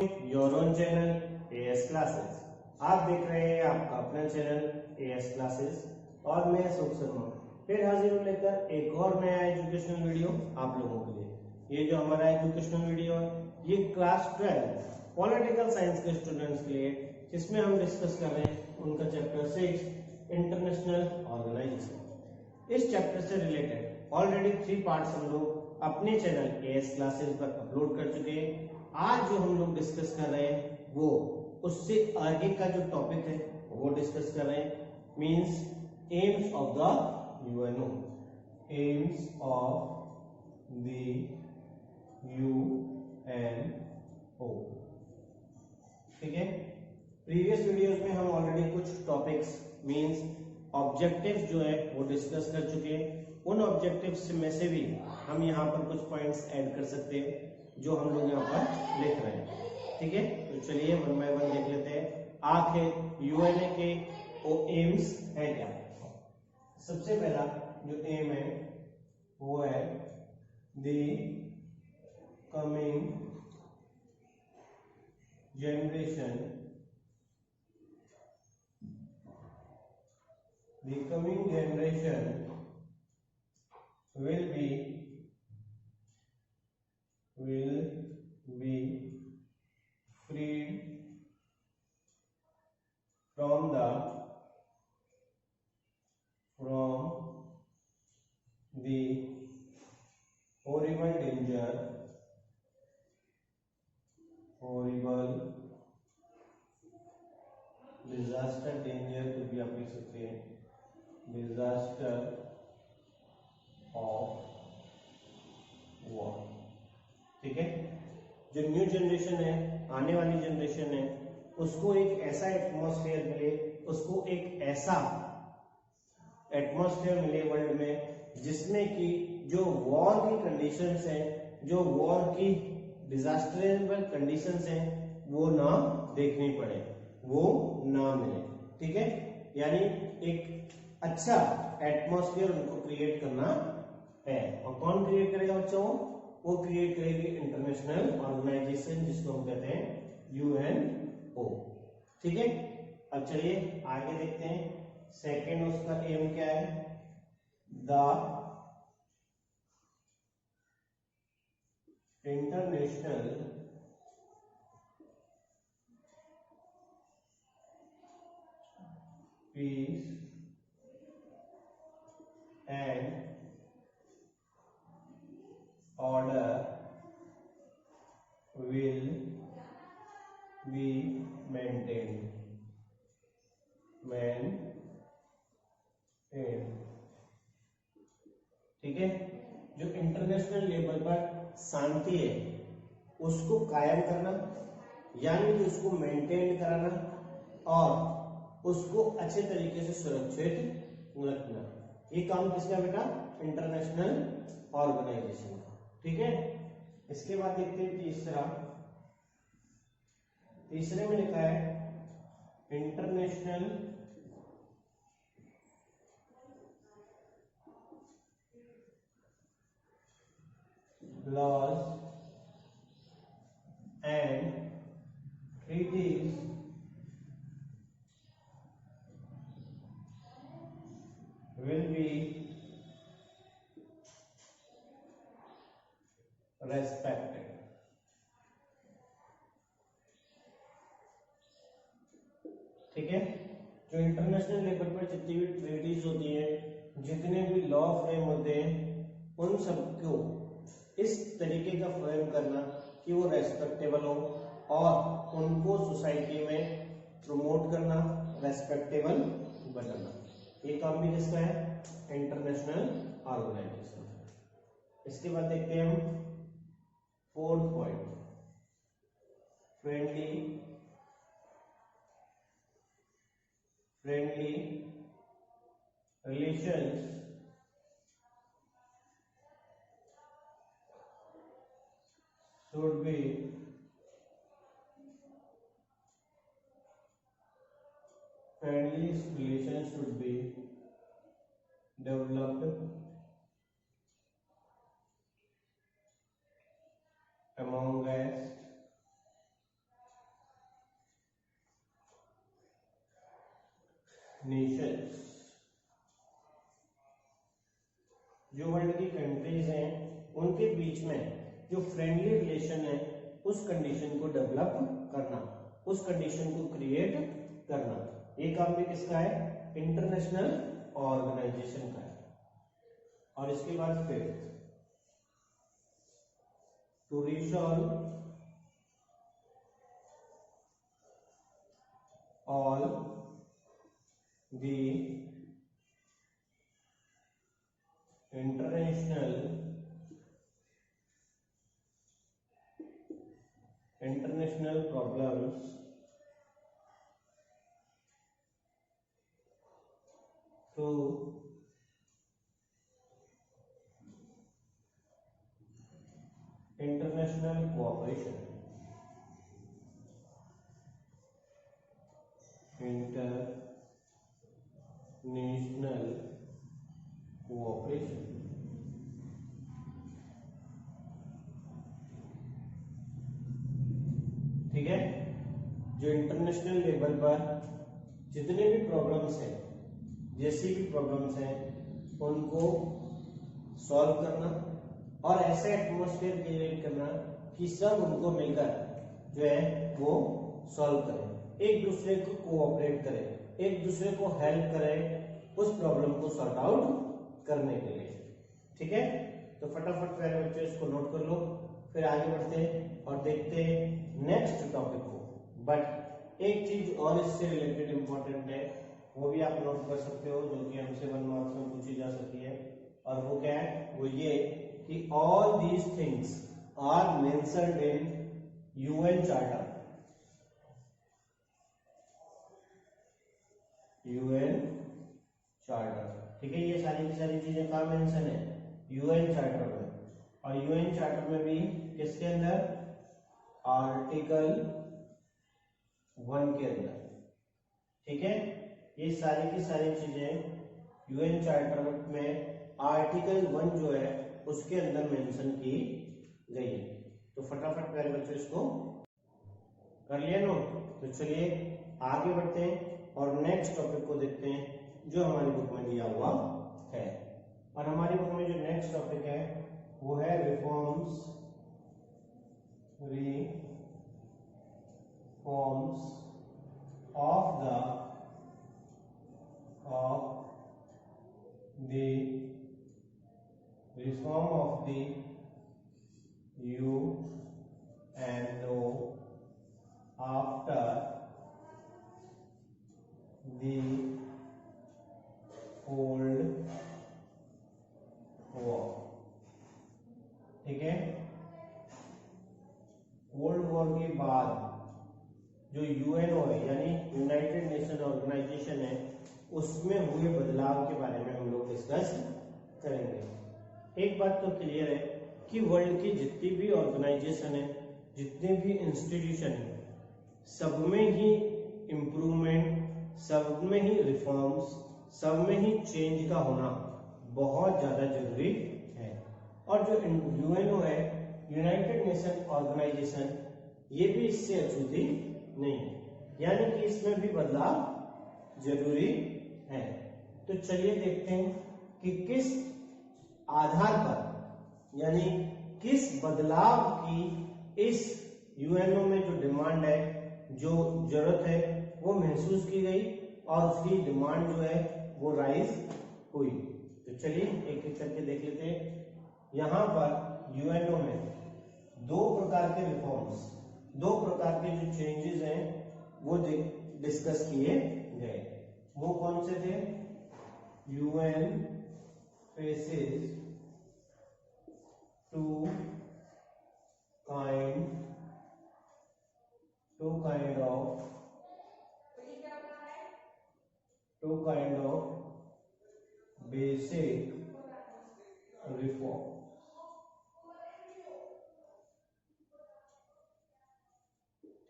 Your own channel as classes. आप देख रहे हैं आपका अपना चैनल एएस क्लासेस और मैं सुख शर्मा फिर हाजिर हूं लेकर एक और नया एजुकेशनल वीडियो आप लोगों के लिए। ये जो हमारा एजुकेशनल वीडियो है ये क्लास 12 पॉलिटिकल साइंस के स्टूडेंट्स के लिए, जिसमें हम डिस्कस कर रहे हैं उनका चैप्टर 6 इंटरनेशनल ऑर्गेनाइजेशन। इस चैप्टर से रिलेटेड ऑलरेडी 3 पार्ट्स हम लोग अपने चैनल एएस क्लासेस पर अपलोड कर चुके हैं। आज जो हम लोग डिस्कस कर रहे हैं वो उससे आगे का जो टॉपिक है वो डिस्कस कर रहे हैं, means AIIMS of the UNO, AIIMS of the UNO. ठीक है, प्रीवियस वीडियोस में हम ऑलरेडी कुछ टॉपिक्स मींस ऑब्जेक्टिव्स जो है वो डिस्कस कर चुके हैं। उन ऑब्जेक्टिव्स में से भी हम यहाँ पर कुछ पॉइंट्स ऐड कर सकते हैं जो हम लोग यहाँ पर लिख रहे हैं। ठीक है, तो चलिए वन बाय वन देख लेते हैं आखिर यूएनए के वो एम्स है क्या। सबसे पहला जो एम है वो है the coming generation, the coming generation will be freed from the horrible danger, horrible disaster, danger को भी आप लिख सकते हैं डिजास्टर ऑफ वॉर। ठीक है, जो न्यू जनरेशन है, आने वाली जनरेशन है, उसको एक ऐसा एटमॉस्फेयर मिले, उसको एक ऐसा एटमॉस्फेयर मिले वर्ल्ड में जिसमें कि जो वॉर की कंडीशंस है, जो वॉर की डिजास्टरेबल कंडीशंस है वो ना देखनी पड़े, वो ना मिले। ठीक है, यानी एक अच्छा एटमॉस्फेयर उनको क्रिएट करना है। और कौन क्रिएट करेगा बच्चों? वो क्रिएट करेगी इंटरनेशनल ऑर्गेनाइजेशन जिसको हम कहते हैं यूएनओ। ठीक है, अब चलिए आगे देखते हैं सेकेंड उसका एम क्या है। The international peace and order will be maintained. ठीक है, जो इंटरनेशनल लेवल पर शांति है उसको कायम करना, यानी कि उसको मेंटेन कराना और उसको अच्छे तरीके से सुरक्षित रखना, ये काम किसका बेटा? इंटरनेशनल ऑर्गेनाइजेशन का। ठीक है, इसके बाद देखते हैं तीसरे में लिखा है international laws and treaties will be respected. ठीक है, जो इंटरनेशनल लेवल पर जितनी भी ट्रीटीज होती हैं, जितने भी लॉ फ्रेम होते हैं, उन सबको इस तरीके का फ्रेम करना कि वो रेस्पेक्टेबल हो और उनको सोसाइटी में प्रमोट करना, रेस्पेक्टेबल बनाना, ये काम भी किसका है? International organisation. इसके बाद देखते हैं हम fourth point, friendly relations should be developed amongst nations, जो वर्ल्ड की कंट्रीज हैं उनके बीच में जो फ्रेंडली रिलेशन है उस कंडीशन को डेवलप करना, उस कंडीशन को क्रिएट करना, ये काम भी किसका है? इंटरनेशनल ऑर्गेनाइजेशन का है। और इसके बाद फिर to resolve all the international problems through international cooperation. International cooperation. ठीक है, जो इंटरनेशनल लेवल पर जितने भी प्रॉब्लम्स हैं, जैसी भी प्रॉब्लम्स हैं, उनको सॉल्व करना और ऐसे एटमॉस्फेयर क्रिएट करना कि सब उनको मिलकर जो है वो सॉल्व करें, एक दूसरे को कोऑपरेट करें, एक दूसरे को हेल्प करें उस प्रॉब्लम को सॉर्ट आउट करने के लिए। ठीक है, तो फटाफट प्यारे बच्चों इसको नोट कर लो, फिर आगे बढ़ते हैं और देखते हैं नेक्स्ट टॉपिक को। बट एक चीज और इससे रिलेटेड इंपॉर्टेंट है, वो भी आप नोट कर सकते हो, जो कि हमसे 1 मार्क्स में पूछी जा सकती है, और वो क्या है? वो ये कि all these things are mentioned in UN charter. UN charter, ठीक है, ये सारी की सारी चीजें कहाँ मेंशन है? यूएन चार्टर में। और यूएन चार्टर में भी किसके अंदर? आर्टिकल 1 के अंदर। ठीक है, ये सारी की सारी चीजें यूएन चार्टर में आर्टिकल 1 जो है उसके अंदर मेंशन की गई है। तो फटाफट प्यारे बच्चों इसको कर लिया नोट। तो चलिए आगे बढ़ते हैं और नेक्स्ट टॉपिक को देखते हैं जो हमारी बुक में दिया हुआ है। और हमारी बुक में जो नेक्स्ट टॉपिक है वो है reforms of the UNO after the Cold War। ठीक है, कोल्ड वॉर के बाद जो यूएनओ है यानी यूनाइटेड नेशन ऑर्गेनाइजेशन है, उसमें हुए बदलाव के बारे में हम लोग डिस्कस करेंगे। एक बात तो क्लियर है कि वर्ल्ड की जितनी भी ऑर्गेनाइजेशन है, जितने भी इंस्टीट्यूशन है, सब में ही इम्प्रूवमेंट, सब में ही रिफॉर्म्स, सब में ही चेंज का होना बहुत ज्यादा जरूरी है। और जो यूएनओ है, यूनाइटेड नेशन ऑर्गेनाइजेशन, ये भी इससे अछूती नहीं है, यानी कि इसमें भी बदलाव जरूरी है। तो चलिए देखते हैं कि किस आधार पर, यानी किस बदलाव की इस यूएनओ में जो डिमांड है, जो जरूरत है, वो महसूस की गई और उसकी डिमांड जो है वो राइज हुई। तो चलिए एक एक करके देख लेते हैं। यहाँ पर यूएनओ में 2 प्रकार के रिफॉर्म्स, 2 प्रकार के जो चेंजेस हैं वो डिस्कस किए गए। वो कौन से थे? UN faces two kind of basic reform।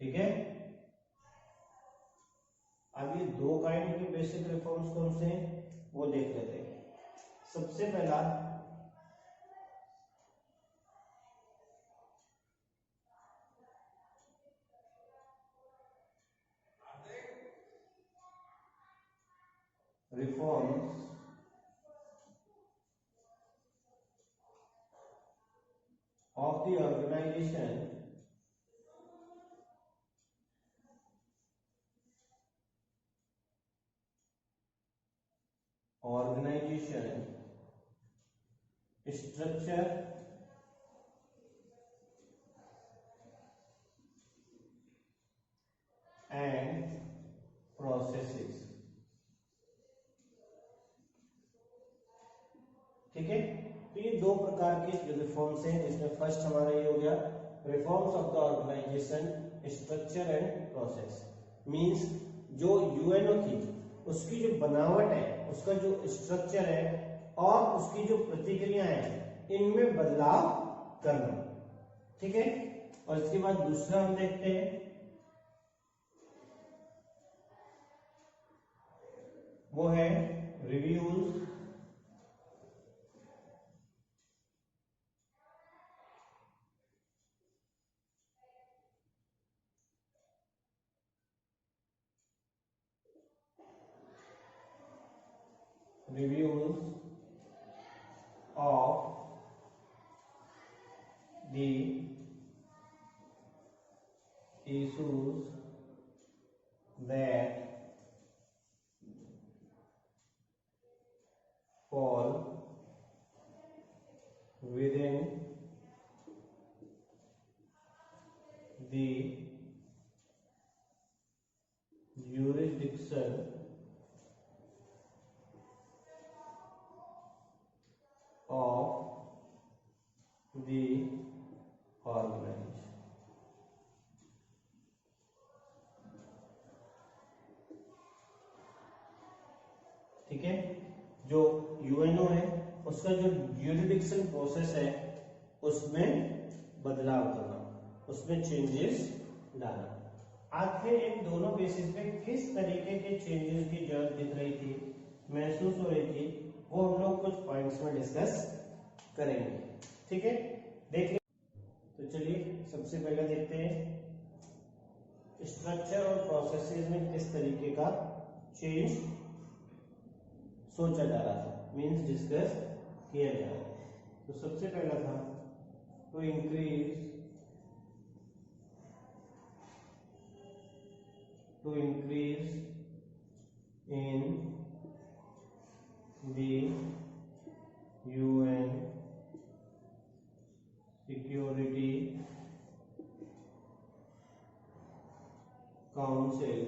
ठीक है, अब ये 2 काइंड के बेसिक रिफॉर्म्स कौन से हैं वो देख लेते हैं। सबसे पहला reforms of the organization structure and processes। ठीक है, तो ये दो प्रकार के रिफॉर्म्स हैं। इसमें फर्स्ट हमारा ये हो गया reforms of the organisation structure and process. Means जो यूएनओ थी उसकी जो बनावट है, उसका जो स्ट्रक्चर है और उसकी जो प्रतिक्रिया है, इनमें बदलाव करना। ठीक है, और इसके बाद दूसरा हम देखते हैं, वो है reviews of the issues that fall within the jurisdiction of the organization। ठीक है, जो यूएनओ है उसका जो ज्यूरिडिक्शन प्रोसेस है उसमें बदलाव करना, उसमें चेंजेस लाना। आखिर इन दोनों बेसिस पे किस तरीके के चेंजेस की जरूरत दिख रही थी, महसूस हो रही थी, वो हम लोग कुछ पॉइंट्स में डिस्कस करेंगे। ठीक है, देख ले। तो चलिए सबसे पहले देखते हैं स्ट्रक्चर और प्रोसेसेस में किस तरीके का चेंज सोचा जा रहा था, मींस डिस्कस किया जा रहा था। तो सबसे पहला था to increase in the UN Security Council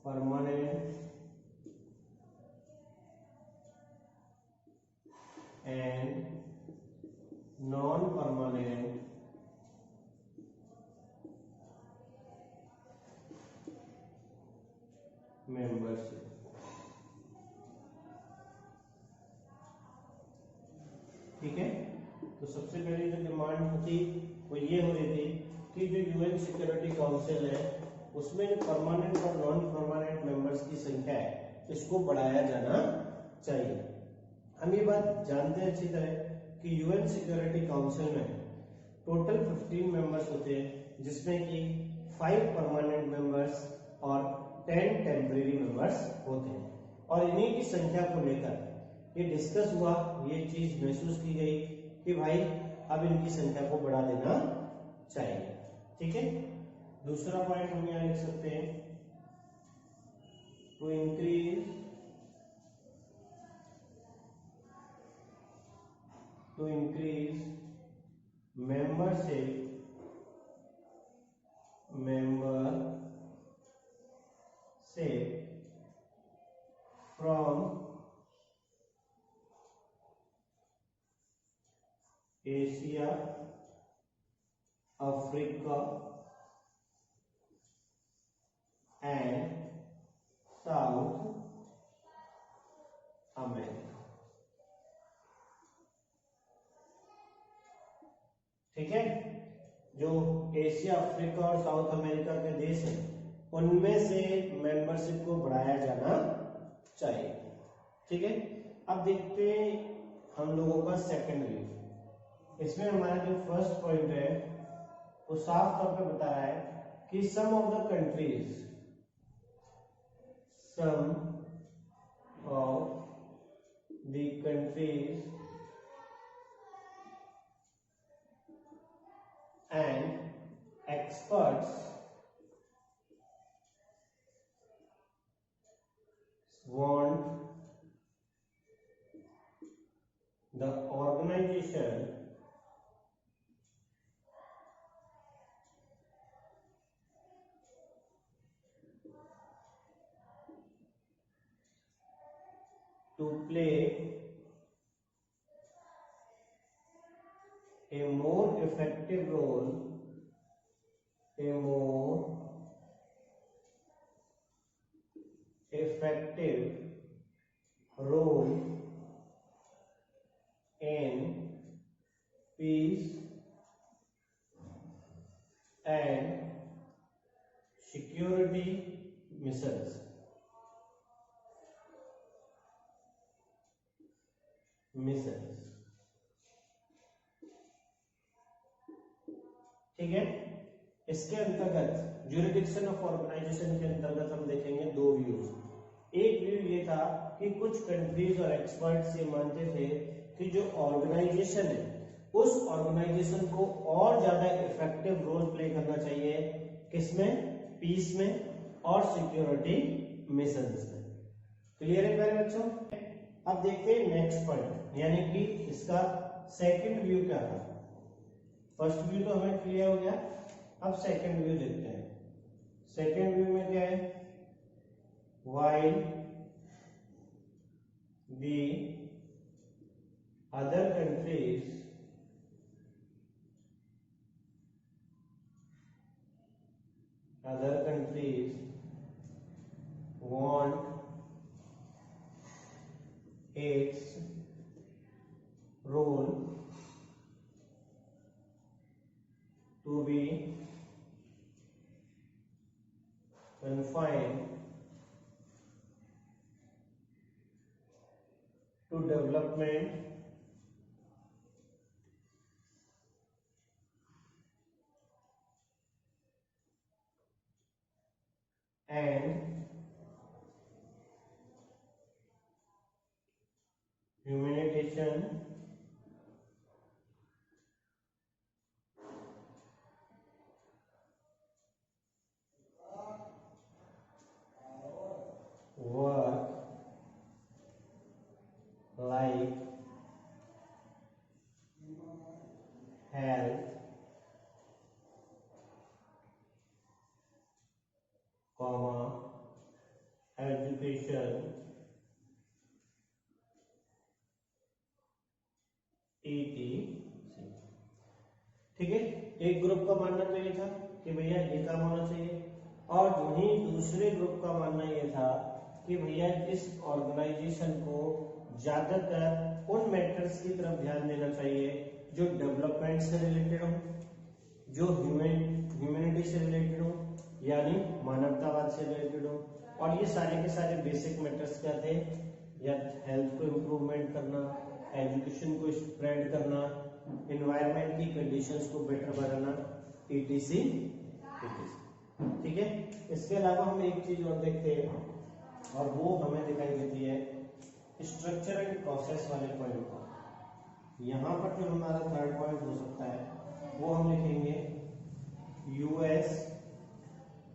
permanent and non-permanent membership। ठीक है, तो सबसे पहली जो डिमांड थी वो ये हो रही थी कि जो यूएन सिक्योरिटी काउंसिल है उसमें परमानेंट और नॉन परमानेंट मेंबर्स की संख्या है, इसको बढ़ाया जाना चाहिए। हम ये बात जानते हैं अच्छी तरह कि यूएन सिक्योरिटी काउंसिल में टोटल 15 मेंबर्स होते हैं, जिसमें कि 5 परमानेंट मेंबर्स और 10 टेम्परेरी मेंबर्स होते हैं। और इन्हीं की संख्या को लेकर ये डिस्कस हुआ, ये चीज महसूस की गई कि भाई अब इनकी संख्या को बढ़ा देना चाहिए। ठीक है, दूसरा पॉइंट हम यहाँ लिख सकते हैं to increase membership from Asia, Africa and South America। ठीक है, जो एशिया, अफ्रीका और साउथ अमेरिका के देश हैं उनमें से मेंबरशिप को बढ़ाया जाना चाहिए। ठीक है, अब देखते हैं हम लोगों का सेकंड व्यू। इसमें हमारा जो फर्स्ट पॉइंट है वो साफ तौर पे बता रहा है कि some of the countries and experts want the organization to play a more effective role in peace and security missions. ठीक है। इसके अंतर्गत ज्यूरिडिक्शन ऑफ ऑर्गेनाइजेशन के अंतर्गत हम देखेंगे दो व्यूज। एक व्यू ये था कि कुछ कंट्रीज और एक्सपर्ट्स ये मानते थे कि जो ऑर्गेनाइजेशन है उस ऑर्गेनाइजेशन को और ज्यादा इफेक्टिव रोल प्ले करना चाहिए, किसमें? पीस में और सिक्योरिटी मिशंस में। क्लियर है प्यारे बच्चों? अब देखते हैं नेक्स्ट पॉइंट, यानी कि इसका सेकंड व्यू क्या था। फर्स्ट व्यू तो हमें क्लियर हो गया, अब सेकंड व्यू देखते हैं। सेकंड व्यू में क्या है? while the other countries want its role to be confined to development and humanitarian work like health, education, etc। ठीक है। एक ग्रुप का मानना तो ये था कि भैया ये काम होना चाहिए, और वहीं दूसरे ग्रुप का मानना ये था कि भैया इस ऑर्गेनाइजेशन को ज्यादातर उन मैटर्स की तरफ ध्यान देना चाहिए जो डेवलपमेंट से रिलेटेड हो, जो ह्यूमैनिटी से रिलेटेड हो, यानी मानवतावाद से रिलेटेड हो। और ये सारे के सारे बेसिक मैटर्स क्या थे? या हेल्थ को इम्प्रूवमेंट करना, एजुकेशन को स्प्रेड करना, एनवायरनमेंट की कंडीशंस को बेटर बनाना, etc। ठीक है। इसके अलावा हम एक चीज और देखते हैं, और वो हमें दिखाई देती है स्ट्रक्चर एंड प्रोसेस वाले पॉइंट पर। यहाँ पर जो हमारा थर्ड पॉइंट हो सकता है वो हम लिखेंगे US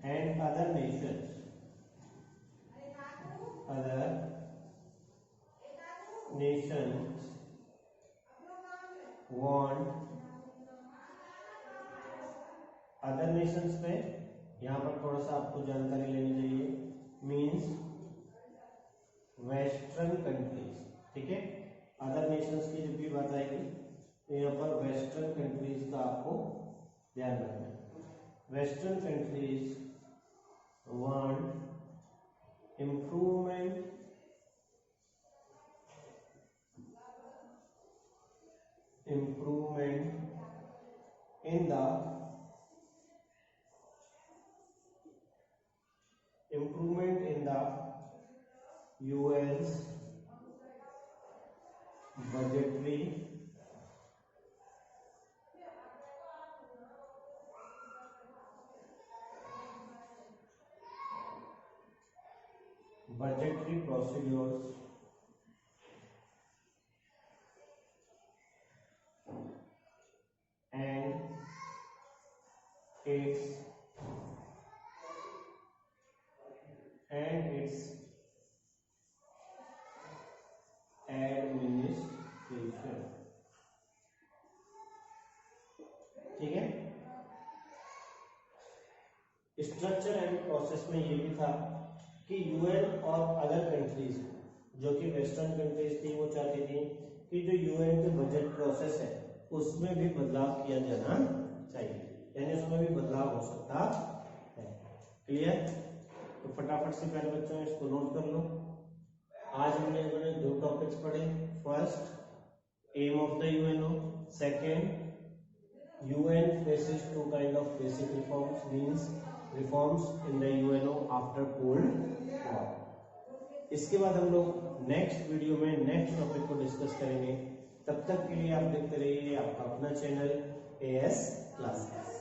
and other Nations want other Nations में, यहाँ पर थोड़ा सा आपको जानकारी लेनी चाहिए, मींस वेस्टर्न कंट्रीज। ठीक है। अदर नेशंस की जब भी बात आएगी तो यहाँ पर वेस्टर्न कंट्रीज का आपको ध्यान रखना है। Western countries want improvement in the UN's budgetary budgetary procedures and its administration। ठीक है, स्ट्रक्चर एंड प्रोसेस में ये भी था कि यूएन और अदर कंट्रीज जो कि वेस्टर्न कंट्रीज थी वो चाहती थी कि जो यूएन के बजट प्रोसेस है उसमें भी बदलाव किया जाना चाहिए, यानी उसमें भी बदलाव हो सकता है। क्लियर? तो फटाफट से पहले बच्चों इसको नोट कर लो। आज हमने दो टॉपिक्स पढ़े। First, aim of the UNO. Second, UN faces two kind of basic reforms, means reforms in the UNO after cold war. इसके बाद हम लोग नेक्स्ट वीडियो में नेक्स्ट टॉपिक को डिस्कस करेंगे। तब तक के लिए आप देखते रहिए आपका अपना चैनल एएस क्लासेस।